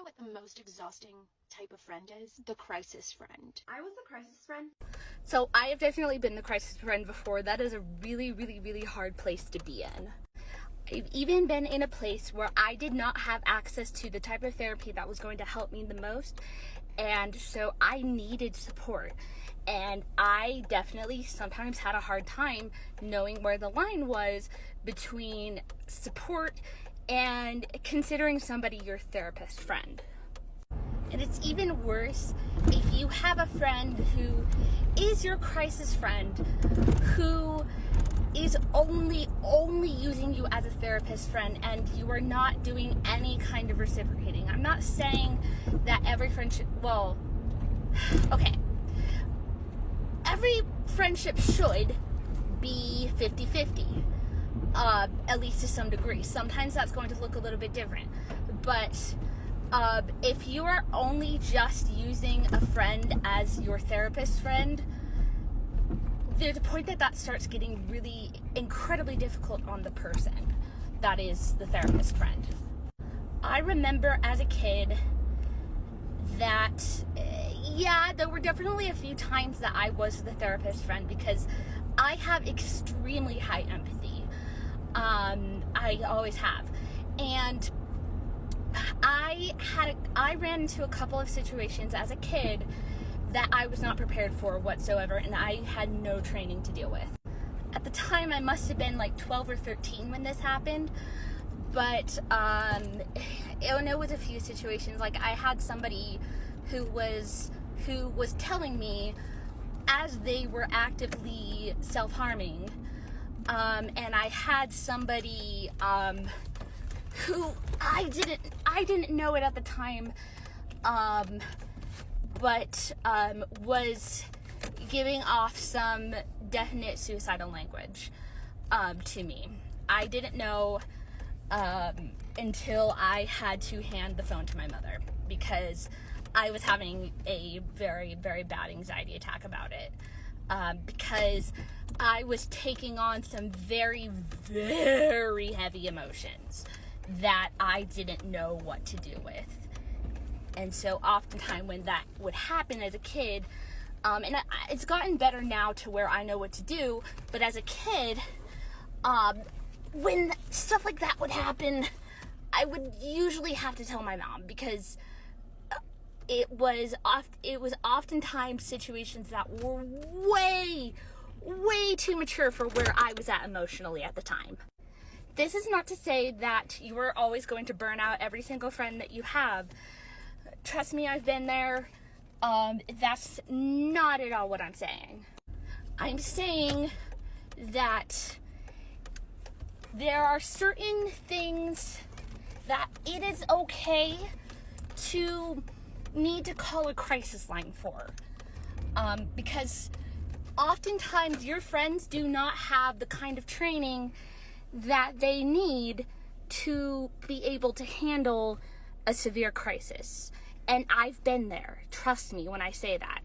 what the most exhausting type of friend is? The crisis friend. I was the crisis friend. So I have definitely been the crisis friend before. That is a really, really, really hard place to be in. I've even been in a place where I did not have access to the type of therapy that was going to help me the most, and so I needed support. And I definitely sometimes had a hard time knowing where the line was between support and considering somebody your therapist friend. And it's even worse if you have a friend who is your crisis friend, who is only using you as a therapist friend, and you are not doing any kind of reciprocating. I'm not saying that every friendship, well, okay, every friendship should be 50-50, at least to some degree. Sometimes that's going to look a little bit different, but if you are only just using a friend as your therapist friend, there's a point that starts getting really incredibly difficult on the person that is the therapist friend. I remember as a kid that, yeah, there were definitely a few times that I was the therapist friend because I have extremely high empathy. I always have. And I ran into a couple of situations as a kid that I was not prepared for whatsoever, and I had no training to deal with. At the time, I must have been like 12 or 13 when this happened, but it was a few situations. Like, I had somebody who was telling me as they were actively self-harming, and I had somebody who I didn't know it at the time, but was giving off some definite suicidal language to me. I didn't know until I had to hand the phone to my mother because I was having a very, very bad anxiety attack about it, because I was taking on some very, very heavy emotions that I didn't know what to do with. And so oftentimes when that would happen as a kid, and it's gotten better now to where I know what to do, but as a kid, when stuff like that would happen, I would usually have to tell my mom because it was oftentimes situations that were way, way too mature for where I was at emotionally at the time. This is not to say that you are always going to burn out every single friend that you have. Trust me, I've been there. That's not at all what I'm saying. I'm saying that there are certain things that it is okay to need to call a crisis line for. Because oftentimes your friends do not have the kind of training that they need to be able to handle a severe crisis. And I've been there. Trust me when I say that.